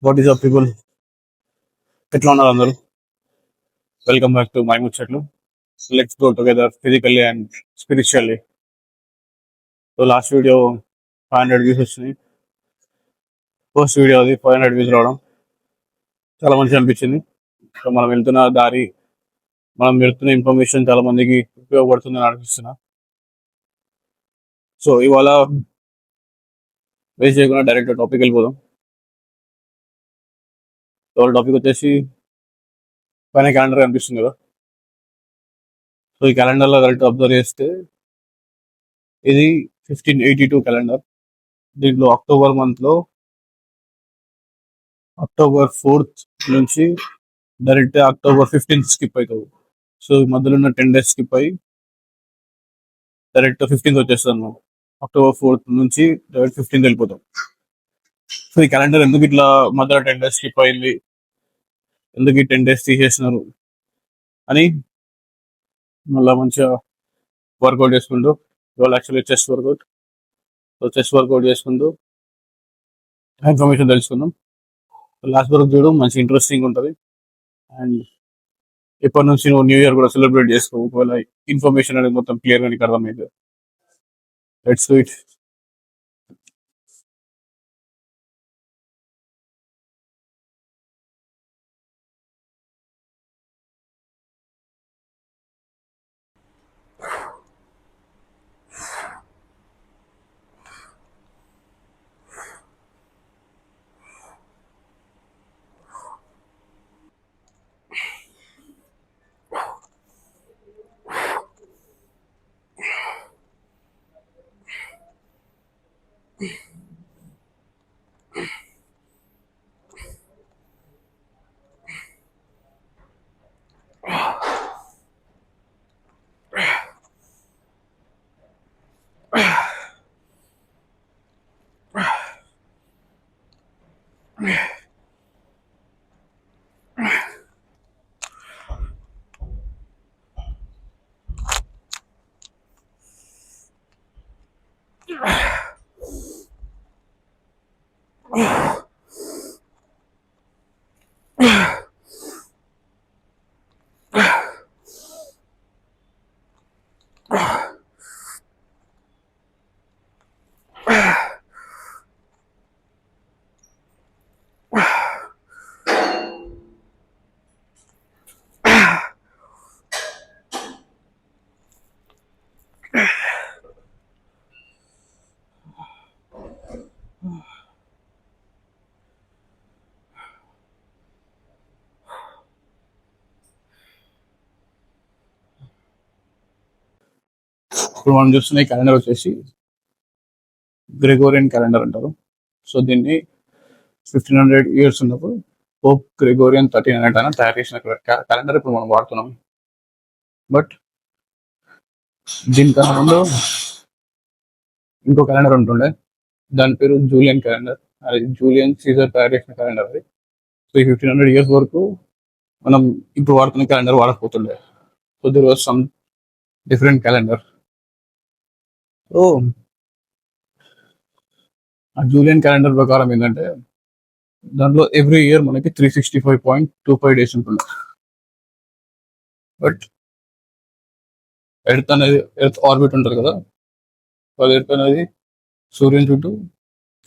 What is up people, ఎట్లా ఉన్నారు అందరూ? వెల్కమ్ బ్యాక్ టు మై ముచ్చట్లు. Let's go together physically and spiritually. So last video 500 views వచ్చినాయి. First video అది 500 views రావడం చాలా మంచిగా అనిపించింది. సో మనం వెళ్తున్న దారి, మనం వెళ్తున్న ఇన్ఫర్మేషన్ చాలా మందికి ఉపయోగపడుతుందని అనిపిస్తున్నా. సో ఇవాళ వేస్ట్ చేయకుండా డైరెక్ట్ టాపిక్ వెళ్ళిపోదాం. సో టాపిక్ వచ్చేసి పైన క్యాలెండర్ కనిపిస్తుంది కదా. సో ఈ క్యాలెండర్లో కరెక్ట్ అబ్జర్వ్ చేస్తే ఇది 1582 క్యాలెండర్. దీంట్లో అక్టోబర్ మంత్లో అక్టోబర్ 4th నుంచి డైరెక్ట్ అక్టోబర్ 15th స్కిప్ అవుతుంది. సో ఈ మధ్యలో ఉన్న 10 days స్కిప్ అయ్యి డైరెక్ట్ 15th వచ్చేస్తాను. అక్టోబర్ 4th నుంచి డైరెక్ట్ 15th వెళ్ళిపోతాం. సో ఈ క్యాలెండర్ ఎందుకు ఇట్లా మధ్యలో 10 days స్కిప్ అయింది, ఎందుకు ఈ 10 days తీసేసినారు అని మళ్ళీ మంచిగా వర్కౌట్ చేసుకుంటూ, ఇవాళ actually chest workout. So chest workout చేసుకుంటూ ఇన్ఫర్మేషన్ తెలుసుకుందాం. లాస్ట్ వరకు చూడు, మంచి ఇంట్రెస్టింగ్ ఉంటుంది. అండ్ ఇప్పటి నుంచి నువ్వు న్యూ ఇయర్ కూడా సెలబ్రేట్ చేసుకో, ఒకవేళ ఇన్ఫర్మేషన్ అనేది మొత్తం క్లియర్గా నీకు అర్థమైంది. Let's do it. ఇప్పుడు మనం చూస్తున్న ఈ క్యాలెండర్ వచ్చేసి గ్రెగోరియన్ క్యాలెండర్ అంటారు. సో దీన్ని 1500 years ఉన్నప్పుడు పోప్ గ్రెగోరియన్ 13 అనే ఆయన తయారు చేసిన క్యాలెండర్ ఇప్పుడు మనం వాడుతున్నాం. బట్ దీనికన్నా ముందు ఇంకో క్యాలెండర్ ఉంటుండే, దాని పేరు జూలియన్ క్యాలెండర్. అది జూలియన్ సీజర్ తయారు చేసిన క్యాలెండర్ అది. సో ఈ 1500 years వరకు మనం ఇప్పుడు వాడుతున్న క్యాలెండర్ వాడకపోతుండే. So there was some different calendar. So ఆ జూలియన్ క్యాలెండర్ ప్రకారం ఏంటంటే దాంట్లో ఎవ్రీ ఇయర్ మనకి 365.25 days ఉంటుంది. బట్ ఎర్త్ ఆర్బిట్ ఉంటుంది కదా, అది ఎర్త్ అనేది సూర్యుని చుట్టూ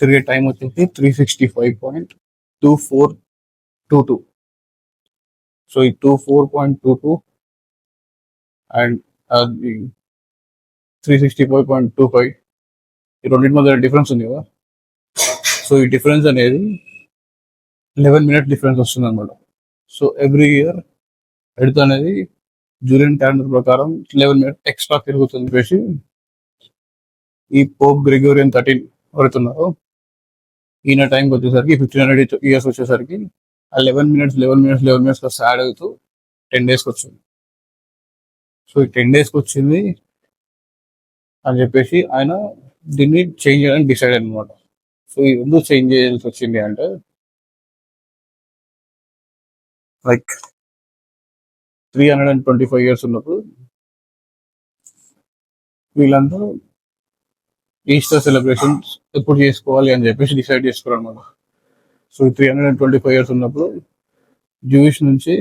తిరిగే టైం వచ్చేసి 365.2422. సో ఈ 24.22 అండ్ అది 365.25, ఈ రెండింటి మధ్య డిఫరెన్స్ ఉంది కదా. సో ఈ డిఫరెన్స్ అనేది 11 minutes డిఫరెన్స్ వస్తుంది అనమాట. సో ఎవ్రీ ఇయర్ ఎర్త్ అనేది జూలియన్ క్యాలెండర్ ప్రకారం 11 minutes ఎక్స్ట్రా తిరుగుతుంది చెప్పేసి ఈ పోప్ గ్రెగోరియన్ 13 ఎవరుతున్నారో ఈయన టైంకి వచ్చేసరికి 1500 years వచ్చేసరికి ఆ 11 minutes యాడ్ అవుతూ 10 days వచ్చింది. సో ఈ 10 days వచ్చింది అని చెప్పేసి ఆయన దీన్ని చేంజ్ చేయడానికి డిసైడ్ అనమాట. సో ఎందుకు చేంజ్ చేయాల్సి వచ్చింది అంటే, లైక్ 325 years ఉన్నప్పుడు వీళ్ళందరూ ఈస్టర్ సెలబ్రేషన్స్ ఎప్పుడు చేసుకోవాలి అని చెప్పేసి డిసైడ్ చేసుకోరు అనమాట. సో 325 years ఉన్నప్పుడు జూయిష్ నుంచి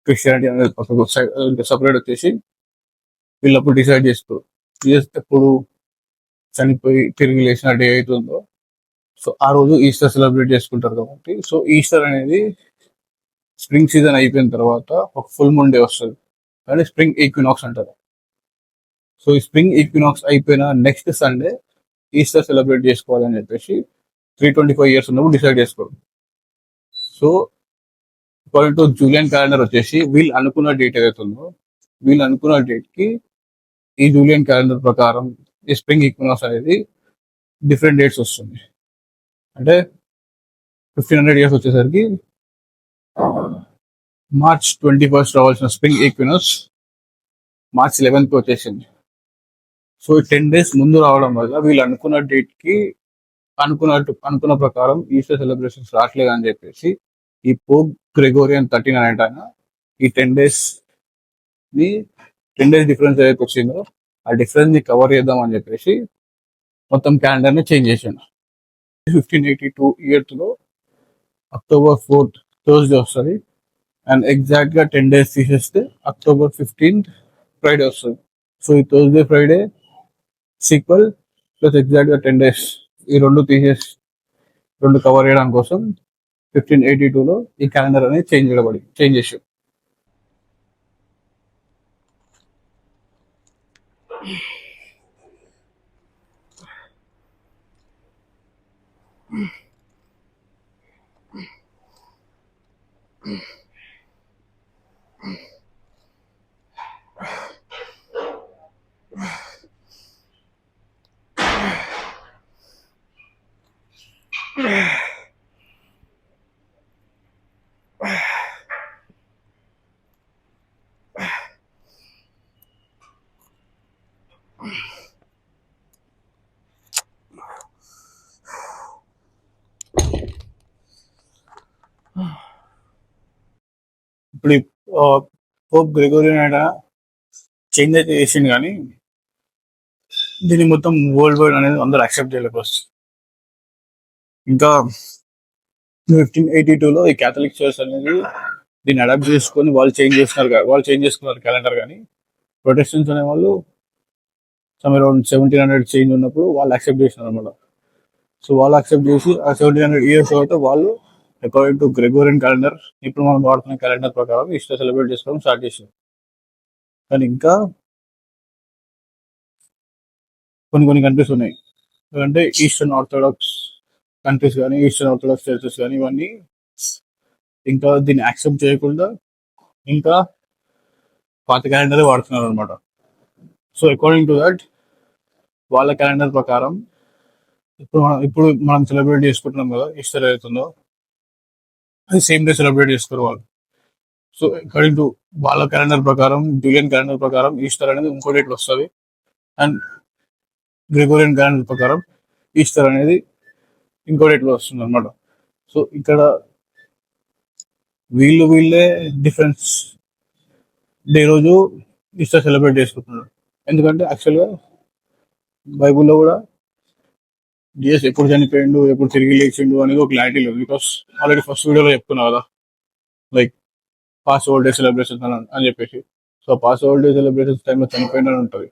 క్రిస్టియానిటీ అనేది పక్కకు సపరేట్ వచ్చేసి వీళ్ళప్పుడు డిసైడ్ చేసుకోరు ఎప్పుడు చనిపోయి తిరిగి లేచిన డే అవుతుందో సో ఆ రోజు ఈస్టర్ సెలబ్రేట్ చేసుకుంటారు కాబట్టి సో ఈస్టర్ అనేది స్ప్రింగ్ సీజన్ అయిపోయిన తర్వాత ఒక ఫుల్ మూన్ డే వస్తుంది కానీ స్ప్రింగ్ ఈక్వినాక్స్ అంటారు. సో ఈ స్ప్రింగ్ ఈక్వినాక్స్ అయిపోయిన నెక్స్ట్ సండే ఈస్టర్ సెలబ్రేట్ చేసుకోవాలని చెప్పేసి 325 years ఉన్నప్పుడు డిసైడ్ చేసుకోరు. So according to Julian calendar వచ్చేసి వీళ్ళు అనుకున్న డేట్ ఏదైతుందో వీళ్ళు అనుకున్న డేట్కి ఈ జూలియన్ క్యాలెండర్ ప్రకారం ఈ స్ప్రింగ్ ఈక్వినాక్స్ అనేది డిఫరెంట్ డేట్స్ వస్తుంది. అంటే 1500 years వచ్చేసరికి March 21st రావాల్సిన స్ప్రింగ్ ఈక్వినాక్స్ March 11th వచ్చేసింది. సో 10 days ముందు రావడం వల్ల వీళ్ళు అనుకున్న డేట్కి అనుకున్న ప్రకారం ఈస్టర్ సెలబ్రేషన్స్ రావట్లేదు అని చెప్పేసి ఈ పోప్ గ్రెగోరియన్ 13 అనేట ఈ 10 days డిఫరెన్స్ ఏదైతే వచ్చిందో ఆ డిఫరెన్స్ ని కవర్ చేద్దాం అని చెప్పేసి మొత్తం క్యాలెండర్ ని చేంజ్ చేశాను. 1582 లో October 4th థర్స్డే వస్తుంది అండ్ ఎగ్జాక్ట్ గా 10 days తీసేస్తే October 15th ఫ్రైడే వస్తుంది. సో ఈ Thursday Friday sequel plus exact గా 10 days ఈ రెండు కవర్ చేయడం కోసం 1582లో ఈ క్యాలెండర్ అనేది చేంజ్ చేశారు. ఇప్పుడు పోప్ గ్రెగోరియన్ ఆయన చేంజ్ అయితే చేసిండు కానీ దీన్ని మొత్తం వరల్డ్ వైడ్ అనేది అందరూ యాక్సెప్ట్ చేయలేకపోవచ్చు. ఇంకా 1582లో ఈ క్యాథలిక్ చర్చ్ అనేది దీన్ని అడాప్ట్ చేసుకొని వాళ్ళు చేంజ్ చేసుకున్నారు క్యాలెండర్. కానీ ప్రొటెస్టెంట్స్ అనే వాళ్ళు సమ్ అరౌండ్ 1700 చేంజ్ ఉన్నప్పుడు వాళ్ళు యాక్సెప్ట్ చేసినారు అనమాట. సో వాళ్ళు యాక్సెప్ట్ చేసి ఆ 1700 years తర్వాత వాళ్ళు అకార్డింగ్ టు గ్రెగోరియన్ క్యాలెండర్ ఇప్పుడు మనం వాడుతున్న క్యాలెండర్ ప్రకారం ఈస్టర్ సెలబ్రేట్ చేసుకోవడం స్టార్ట్ చేసారు. కానీ ఇంకా కొన్ని కంట్రీస్ ఉన్నాయి, ఎందుకంటే ఈస్టర్న్ ఆర్థోడాక్స్ కంట్రీస్ కానీ ఈస్టర్న్ ఆర్థోడాక్స్ చర్చెస్ కానీ ఇవన్నీ ఇంకా దీన్ని యాక్సెప్ట్ చేయకుండా ఇంకా పాత క్యాలెండరే వాడుతున్నారు అనమాట. సో అకార్డింగ్ టు దట్ వాళ్ళ క్యాలెండర్ ప్రకారం ఇప్పుడు మనం సెలబ్రేట్ చేసుకుంటున్నాం కదా ఈస్టర్ అవుతుందో అది సేమ్ డే సెలబ్రేట్ చేసుకోరు వాళ్ళు. సో అకార్డింగ్ టు వాళ్ళ క్యాలెండర్ ప్రకారం జూలియన్ క్యాలెండర్ ప్రకారం ఈస్టర్ అనేది ఇంకో డేట్లో వస్తుంది అండ్ గ్రెగోరియన్ క్యాలెండర్ ప్రకారం ఈస్టర్ అనేది ఇంకో డేట్లో వస్తుంది అనమాట. సో ఇక్కడ వీళ్ళే డిఫరెన్స్ డే రోజు ఈస్టర్ సెలబ్రేట్ చేసుకుంటున్నారు. ఎందుకంటే యాక్చువల్గా బైబుల్లో కూడా జీసస్ ఎప్పుడు చనిపోయిండు ఎప్పుడు తిరిగి లేచిండు అనేది ఒక క్లారిటీ లేదు. బికాస్ ఆల్రెడీ ఫస్ట్ వీడియోలో చెప్పుకున్నా కదా, like pass over day celebrations అని చెప్పేసి. So pass over day celebrations టైంలో చనిపోయిండు అని ఉంటుంది,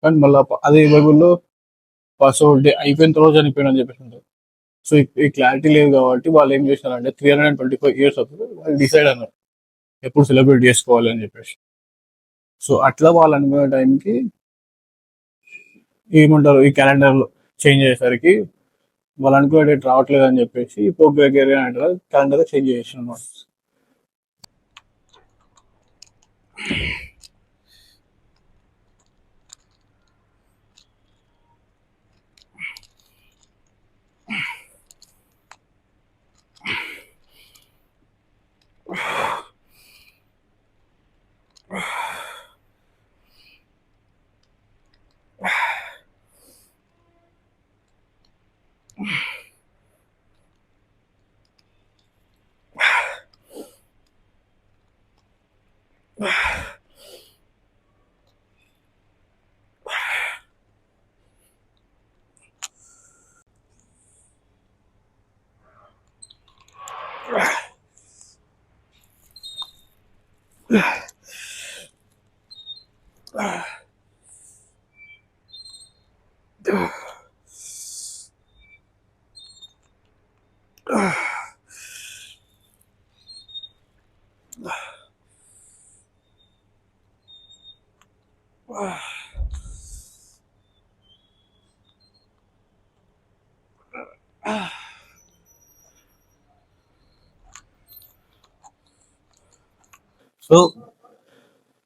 కానీ మళ్ళీ అదే బైబుల్లో పాస్ ఓవర్ డే అయిపోయిన తర్వాత చనిపోయిండు అని చెప్పేసి ఉంటుంది. సో ఈ క్లారిటీ లేదు కాబట్టి వాళ్ళు ఏం చేసినారంటే 325 years అవుతుంది వాళ్ళు డిసైడ్ అన్నారు ఎప్పుడు సెలబ్రేట్ చేసుకోవాలి అని చెప్పేసి. సో అట్లా వాళ్ళు అనుకునే టైంకి ఏమంటారు ఈ క్యాలెండర్ చేంజ్ అయ్యేసరికి వాళ్ళు అనుకునే డేట్ రావట్లేదు అని చెప్పేసి పోప్ గ్రెగోరియన్ అంటారు క్యాలెండర్ చేంజ్ చేసిన అనమాట. సో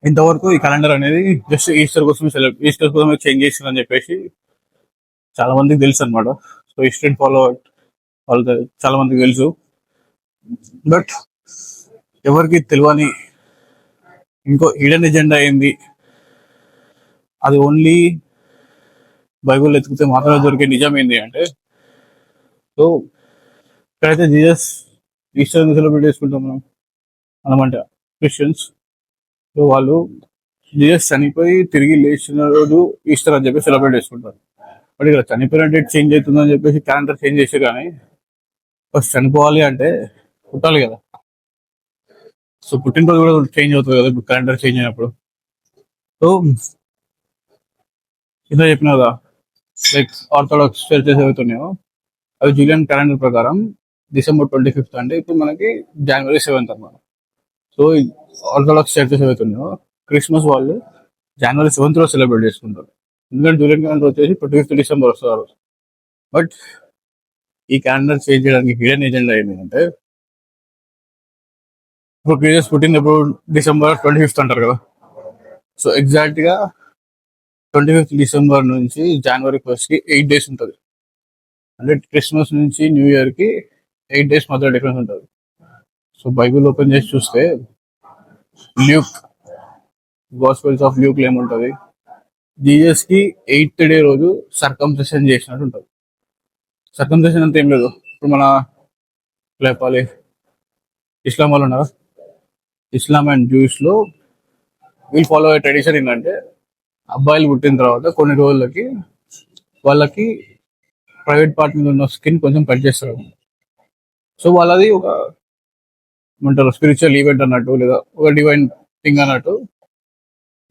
ఇంతవరకు ఈ క్యాలెండర్ అనేది జస్ట్ ఈస్టర్ కోసం చేంజ్ చేసిందని చెప్పేసి చాలా మందికి తెలుసు అనమాట. సో ఈస్టర్ ఫాలో వాళ్ళు చాలా మందికి తెలుసు. బట్ ఎవరికి తెలియని ఇంకో హిడెన్ ఎజెండా ఏంది, అది ఓన్లీ బైబుల్ ఎత్తుకుతే మాత్రమే దొరికే నిజం ఏంది అంటే, సో ఇక్కడైతే జీసస్ ఈస్టర్ సెలబ్రేట్ చేసుకుంటాం మనం అంటే క్రిస్టియన్స్. సో వాళ్ళు జీసస్ చనిపోయి తిరిగి లేచిన రోజు ఈస్టర్ అని చెప్పి సెలబ్రేట్ చేసుకుంటారు. బట్ ఇక్కడ చనిపోయిన డేట్ చేంజ్ అవుతుందని చెప్పేసి క్యాలెండర్ చేంజ్ చేశారు. కానీ ఫస్ట్ చనిపోవాలి అంటే పుట్టాలి కదా. సో పుట్టినరోజు కూడా చేంజ్ అవుతుంది కదా ఇప్పుడు క్యాలెండర్ చేంజ్ అయినప్పుడు. సో ఇంత చెప్పిన కదా, లైక్ ఆర్థోడాక్స్ చర్చెస్ ఏవైతున్నాయో అవి జూలియన్ క్యాలెండర్ ప్రకారం December 25th అంటే ఇప్పుడు మనకి January 7th అన్నమాట. సో ఆర్థోడాక్స్ చర్చెస్ ఏవైతున్నాయో క్రిస్మస్ వాళ్ళు January 7th లో సెలబ్రేట్ చేసుకుంటారు. ఎందుకంటే జూలియన్ క్యాలెండర్ వచ్చేసి 25th December వస్తారు. బట్ ఈ క్యాలెండర్ చేంజ్ చేయడానికి హిడెన్ ఎజెండా ఏంటంటే, ఇప్పుడు ప్రీవియస్ పుట్టినప్పుడు December 25th అంటారు కదా. సో ఎగ్జాక్ట్ గా 25th December నుంచి January 1st కి 8 days ఉంటుంది. అంటే క్రిస్మస్ నుంచి న్యూ ఇయర్ కి 8 days మధ్య డిఫరెన్స్ ఉంటుంది. సో బైబిల్ ఓపెన్ చేసి చూస్తే ల్యూక్ గాస్పెల్స్ ఆఫ్ ల్యూక్ ఏముంటుంది, జీసస్ కి 8th day రోజు సర్కంసెషన్ చేసినట్టు ఉంటుంది. సర్కంసెషన్ అంతా ఏం లేదు. ఇప్పుడు మన లేపాలి ఇస్లాం వాళ్ళు ఉన్నారు, ఇస్లాం అండ్ జూయిష్ లో వీళ్ళు ఫాలో అయ్యే ట్రెడిషన్ ఏంటంటే, అబ్బాయిలు పుట్టిన తర్వాత కొన్ని రోజులకి వాళ్ళకి ప్రైవేట్ పార్ట్ మీద ఉన్న స్కిన్ కొంచెం కట్ చేస్తారు. సో వాళ్ళది ఒక ఏమంటారు స్పిరిచువల్ ఈవెంట్ అన్నట్టు, లేదా ఒక డివైన్ థింగ్ అన్నట్టు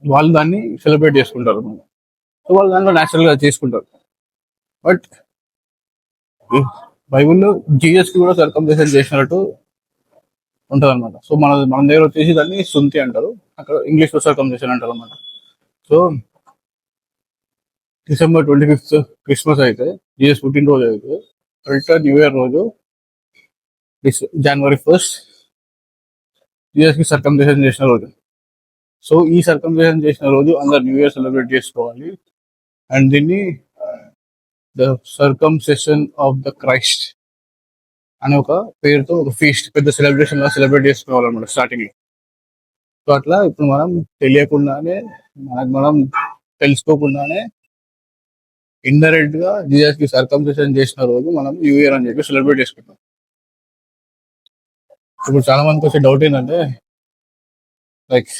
వాళ్ళు దాన్ని సెలబ్రేట్ చేసుకుంటారు. సో వాళ్ళు దాంట్లో న్యాచురల్ గా చేసుకుంటారు. బట్ బైబుల్లో జీసస్ కి కూడా సర్కంసెషన్ చేసినట్టు ఉంటుంది అనమాట. సో మన దగ్గర వచ్చేసి దాన్ని సుంతి అంటారు, అక్కడ ఇంగ్లీష్ లో సర్కంసెషన్ అంటారు అనమాట. సో December 25th క్రిస్మస్ అయితే, జీసస్ పుట్టినరోజు అయితే, రిటర్న్ న్యూ ఇయర్ రోజు January 1st జీసస్ కి సర్కంసెషన్ చేసిన రోజు. సో ఈ సర్కంసెషన్ చేసిన రోజు అందరు న్యూ ఇయర్ సెలబ్రేట్ చేసుకోవాలి. అండ్ దీన్ని the circumcision of the Christ అనే ఒక పేరుతో ఒక ఫీస్ట్ పెద్ద సెలబ్రేషన్ లా సెలబ్రేట్ చేసుకోవాలన్నమాట స్టార్టింగ్ లో. సో అట్లా ఇప్పుడు మనం తెలియకుండానే, మనం తెలుసుకోకుండానే ఇండైరెక్ట్ గా జీసస్ కి సర్కంసెషన్ చేసిన రోజు మనం న్యూ ఇయర్ అని చెప్పి సెలబ్రేట్ చేసుకుంటాం. ఇప్పుడు చాలా మందికి వచ్చే డౌట్ ఏంటంటే, లైక్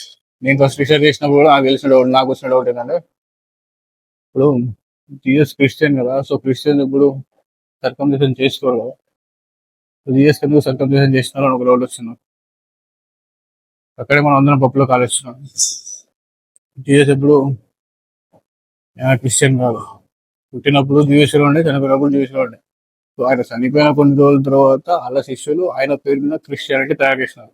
నేను ఫస్ట్ రీసెర్చ్ చేసినప్పుడు కూడా నాకు వచ్చిన డౌట్ ఏంటంటే, ఇప్పుడు జీసస్ క్రిస్టియన్ కదా, సో క్రిస్టియన్ ఇప్పుడు సర్కంసెషన్ చేసుకోరు కదా, జీసస్ ఎందుకు సర్కంసెషన్ చేసినారు అని ఒక డౌట్ వచ్చింది. అక్కడే మనం అందరం పప్పులో కాలేస్తున్నాం. జీసస్ ఎప్పుడు క్రిస్టియన్ కాదు, పుట్టినప్పుడు జీవిస్లో ఉండే, చనిపోయినప్పుడు జీవిస్లో ఉండే. సో ఆయన చనిపోయిన కొన్ని రోజుల తర్వాత అలా శిష్యులు ఆయన పేరు మీద క్రిస్టియానిటీ తయారు చేసినారు.